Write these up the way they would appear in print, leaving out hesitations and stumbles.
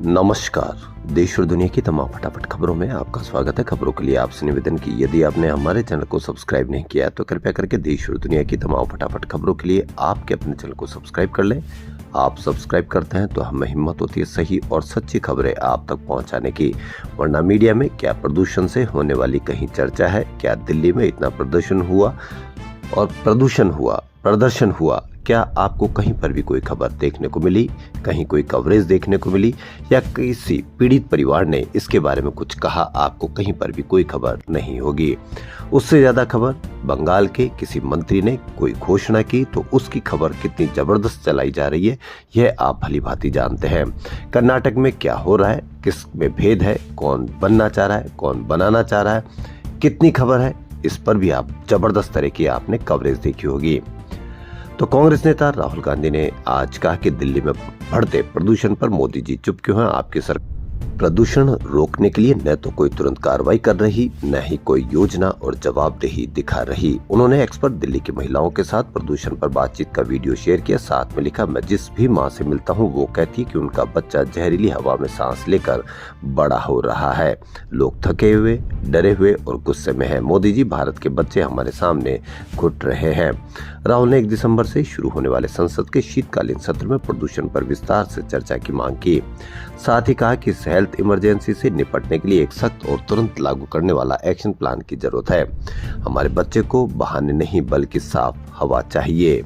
नमस्कार। देश और दुनिया की तमाम फटाफट खबरों में आपका स्वागत है। खबरों के लिए आपसे निवेदन की यदि आपने हमारे चैनल को सब्सक्राइब नहीं किया है तो कृपया करके देश और दुनिया की तमाम फटाफट खबरों के लिए आपके अपने चैनल को सब्सक्राइब कर लें। आप सब्सक्राइब करते हैं तो हमें हिम्मत होती है सही और सच्ची खबरें आप तक पहुंचाने की। वरना मीडिया में क्या प्रदूषण से होने वाली कहीं चर्चा है? क्या दिल्ली में इतना प्रदर्शन हुआ? क्या आपको कहीं पर भी कोई खबर देखने को मिली, कहीं कोई कवरेज देखने को मिली, या किसी पीड़ित परिवार ने इसके बारे में कुछ कहा? आपको कहीं पर भी कोई खबर नहीं होगी। उससे ज्यादा खबर बंगाल के किसी मंत्री ने कोई घोषणा की तो उसकी खबर कितनी जबरदस्त चलाई जा रही है यह आप भली भांति जानते हैं। कर्नाटक में क्या हो रहा है, किस में भेद है, कौन बनना चाह रहा है, कौन बनाना चाह रहा है, कितनी खबर है, इस पर भी आप जबरदस्त तरह की आपने कवरेज देखी होगी। तो कांग्रेस नेता राहुल गांधी ने आज कहा कि दिल्ली में बढ़ते प्रदूषण पर मोदी जी चुप क्यों हैं? आपकी सरकार प्रदूषण रोकने के लिए न तो कोई तुरंत कार्रवाई कर रही, न ही कोई योजना और जवाबदेही दिखा रही। उन्होंने एक्सपर्ट दिल्ली की महिलाओं के साथ प्रदूषण पर बातचीत का वीडियो शेयर किया। साथ में लिखा, मैं जिस भी माँ से मिलता हूँ वो कहती है कि उनका बच्चा जहरीली हवा में सांस लेकर बड़ा हो रहा है। लोग थके हुए, डरे हुए और गुस्से में हैं। मोदी जी, भारत के बच्चे हमारे सामने घुट रहे हैं। राहुल ने 1 दिसंबर से शुरू होने वाले संसद के शीतकालीन सत्र में प्रदूषण पर विस्तार से चर्चा की मांग की। साथ ही कहा कि इस हेल्थ इमरजेंसी से निपटने के लिए एक सख्त और तुरंत लागू करने वाला एक्शन प्लान की जरूरत है। हमारे बच्चे को बहाने नहीं बल्कि साफ हवा चाहिए।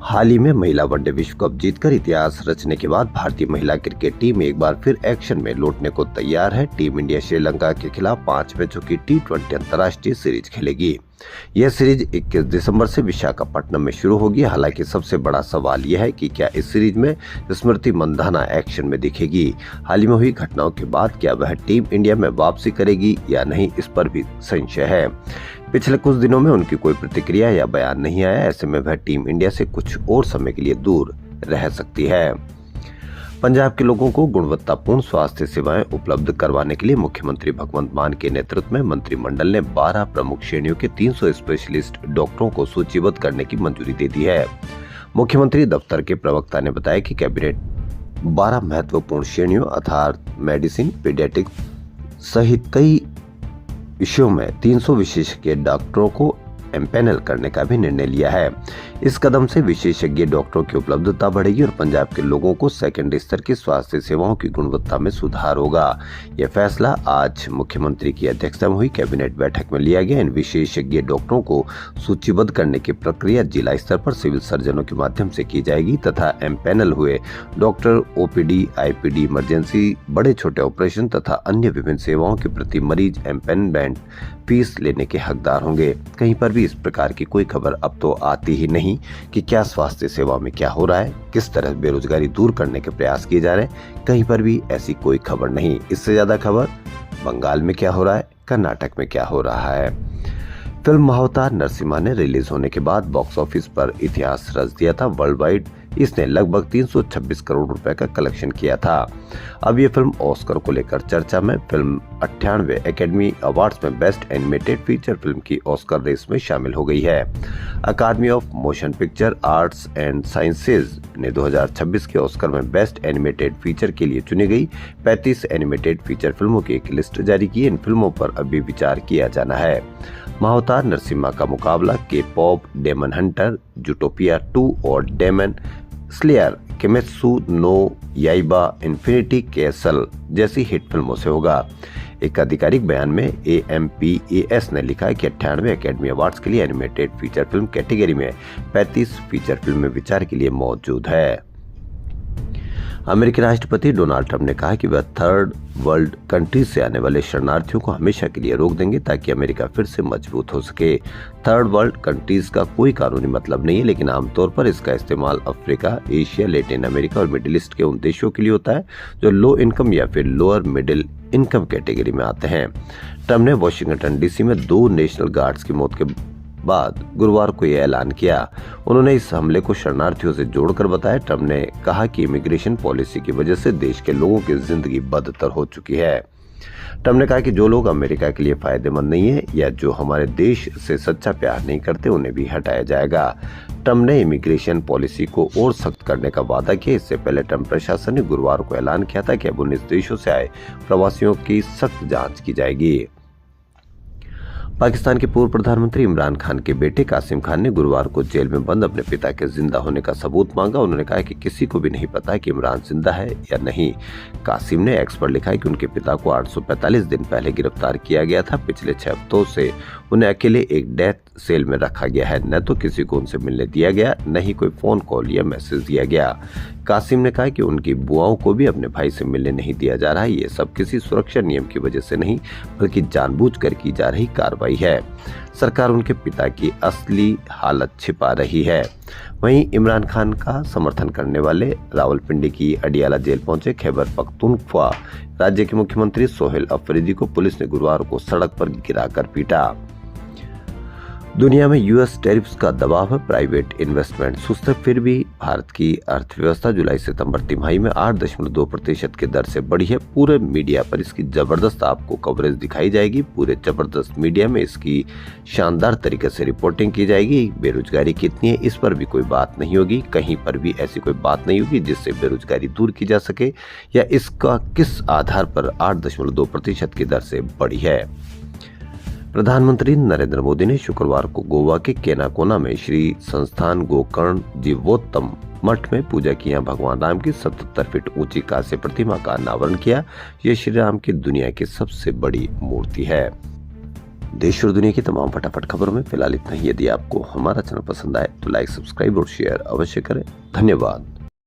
हाल ही में महिला वनडे विश्व कप जीतकर इतिहास रचने के बाद भारतीय महिला क्रिकेट टीम एक बार फिर एक्शन में लौटने को तैयार है। टीम इंडिया श्रीलंका के खिलाफ 5 मैचों की T20 अंतर्राष्ट्रीय सीरीज खेलेगी। यह सीरीज 21 दिसंबर से विशाखापट्टनम में शुरू होगी। हालांकि सबसे बड़ा सवाल यह है कि क्या इस सीरीज में स्मृति मंधाना एक्शन में दिखेगी। हाल ही में हुई घटनाओं के बाद क्या वह टीम इंडिया में वापसी करेगी या नहीं, इस पर भी संशय है। पिछले कुछ दिनों में उनकी कोई प्रतिक्रिया या बयान नहीं आया। ऐसे में वह टीम इंडिया से कुछ और समय के लिए दूर रह सकती है। पंजाब के लोगों को गुणवत्तापूर्ण स्वास्थ्य सेवाएं उपलब्ध करवाने के लिए मुख्यमंत्री भगवंत मान के नेतृत्व में मंत्रिमंडल ने 12 प्रमुख श्रेणियों के 300 स्पेशलिस्ट डॉक्टरों को सूचीबद्ध करने की मंजूरी दे दी है। मुख्यमंत्री दफ्तर के प्रवक्ता ने बताया कि कैबिनेट 12 महत्वपूर्ण श्रेणियों अर्थात मेडिसिन, पीडियाट्रिक्स सहित कई विषयों में 300 विशेषज्ञ डॉक्टरों को एम्पैनल करने का भी निर्णय लिया है। इस कदम से विशेषज्ञ डॉक्टरों की उपलब्धता बढ़ेगी और पंजाब के लोगों को सेकेंडरी स्तर की स्वास्थ्य सेवाओं की गुणवत्ता में सुधार होगा। यह फैसला आज मुख्यमंत्री की अध्यक्षता में हुई कैबिनेट बैठक में लिया गया। इन विशेषज्ञ डॉक्टरों को सूचीबद्ध करने की प्रक्रिया जिला स्तर पर सिविल सर्जनों के माध्यम से की जाएगी तथा एम्पैनल हुए डॉक्टर ओपीडी, आईपीडी, इमरजेंसी, बड़े छोटे ऑपरेशन तथा अन्य विभिन्न सेवाओं के प्रति मरीज एम्पैनलमेंट फीस लेने के हकदार होंगे। कहीं पर भी इस प्रकार की कोई खबर अब तो आती ही नहीं कि क्या स्वास्थ्य सेवा में क्या हो रहा है, किस तरह बेरोजगारी दूर करने के प्रयास किए जा रहे हैं। कहीं पर भी ऐसी कोई खबर नहीं। इससे ज्यादा खबर बंगाल में क्या हो रहा है, कर्नाटक में क्या हो रहा है। फिल्म महाअवतार नरसिम्हा ने रिलीज होने के बाद बॉक्स ऑफिस पर इतिहास रच दिया था। वर्ल्ड वाइड इसने लगभग 326 करोड़ रुपए का कलेक्शन किया था। अब ये फिल्म ऑस्कर को लेकर चर्चा में। फिल्म 98वें एकेडमी अवार्ड्स में बेस्ट एनिमेटेड फीचर फिल्म की ऑस्कर रेस में शामिल हो गई है। Academy of Motion Picture Arts and Sciences ने 2026 के ऑस्कर में बेस्ट एनिमेटेड फीचर के लिए चुनी गई 35 एनिमेटेड फीचर फिल्मों की एक लिस्ट जारी की। इन फिल्मों पर अभी विचार किया जाना है। महाअवतार नरसिम्हा का मुकाबला के पॉप, डेमन हंटर, जूटोपिया 2 और Demon Slayer, Kimetsu no Yaiba, Infinity Castle जैसी हिट फिल्मों से होगा। एक आधिकारिक बयान में AMPAS ने लिखा है कि 98वें एकेडमी अवार्ड्स के लिए एनिमेटेड फीचर फिल्म कैटेगरी में 35 फीचर फिल्में विचार के लिए मौजूद है। अमेरिकी राष्ट्रपति डोनाल्ड ट्रंप ने कहा कि वह थर्ड वर्ल्ड कंट्रीज से आने वाले शरणार्थियों को हमेशा के लिए रोक देंगे ताकि अमेरिका फिर से मजबूत हो सके। थर्ड वर्ल्ड कंट्रीज का कोई कानूनी मतलब नहीं है, लेकिन आमतौर पर इसका इस्तेमाल अफ्रीका, एशिया, लैटिन अमेरिका और मिडिल ईस्ट के उन देशों के लिए होता है जो लो इनकम या फिर लोअर मिडिल इनकम कैटेगरी में आते हैं। ट्रंप ने वाशिंगटन DC में 2 नेशनल गार्ड्स की मौत के बाद गुरुवार को यह ऐलान किया। उन्होंने इस हमले को शरणार्थियों से जोड़कर बताया। ट्रंप ने कहा कि इमिग्रेशन पॉलिसी की वजह से देश के लोगों की जिंदगी बदतर हो चुकी है। ट्रंप ने कहा कि जो लोग अमेरिका के लिए फायदेमंद नहीं है या जो हमारे देश से सच्चा प्यार नहीं करते उन्हें भी हटाया जाएगा। ट्रंप ने इमिग्रेशन पॉलिसी को और सख्त करने का वादा किया। इससे पहले ट्रंप प्रशासन ने गुरुवार को ऐलान किया था कि अब 19 देशों से आए प्रवासियों की सख्त जांच की जाएगी। पाकिस्तान के पूर्व प्रधानमंत्री इमरान खान के बेटे कासिम खान ने गुरुवार को जेल में बंद अपने पिता के जिंदा होने का सबूत मांगा। उन्होंने कहा कि किसी को भी नहीं पता कि इमरान जिंदा है या नहीं। कासिम ने एक्स पर लिखा है कि उनके पिता को 845 दिन पहले गिरफ्तार किया गया था। पिछले 6 हफ्तों से उन्हें अकेले एक डेथ सेल में रखा गया है। न तो किसी को उनसे मिलने दिया गया, न ही कोई फोन कॉल या मैसेज दिया गया। कासिम ने कहा कि उनकी बुआओं को भी अपने भाई से मिलने नहीं दिया जा रहा है। ये सब किसी सुरक्षा नियम की वजह से नहीं, बल्कि जानबूझकर की जा रही कार्रवाई है। सरकार उनके पिता की असली हालत छिपा रही है। वहीं इमरान खान का समर्थन करने वाले रावलपिंडी की अडियाला जेल पहुंचे खैबर पख्तूनख्वा राज्य के मुख्यमंत्री सोहेल अफरीदी को पुलिस ने गुरुवार को सड़क पर गिराकर पीटा। दुनिया में यूएस टैरिफ्स का दबाव है, प्राइवेट इन्वेस्टमेंट सुस्त है, फिर भी भारत की अर्थव्यवस्था जुलाई सितंबर तिमाही में 8.2% की दर से बढ़ी है। पूरे मीडिया पर इसकी जबरदस्त आपको कवरेज दिखाई जाएगी। पूरे जबरदस्त मीडिया में इसकी शानदार तरीके से रिपोर्टिंग की जाएगी। बेरोजगारी कितनी है इस पर भी कोई बात नहीं होगी। कहीं पर भी ऐसी कोई बात नहीं होगी जिससे बेरोजगारी दूर की जा सके या इसका किस आधार पर 8.2% की दर से बढ़ी है। प्रधानमंत्री नरेंद्र मोदी ने शुक्रवार को गोवा के केनाकोना में श्री संस्थान गोकर्ण जीवोत्तम मठ में पूजा की। यहाँ भगवान राम की 77 फीट ऊंची कांस्य प्रतिमा का अनावरण किया। ये श्री राम की दुनिया की सबसे बड़ी मूर्ति है। देश और दुनिया की तमाम फटाफट खबरों में फिलहाल इतना ही। यदि आपको हमारा चैनल पसंद आए तो लाइक, सब्सक्राइब और शेयर अवश्य करें। धन्यवाद।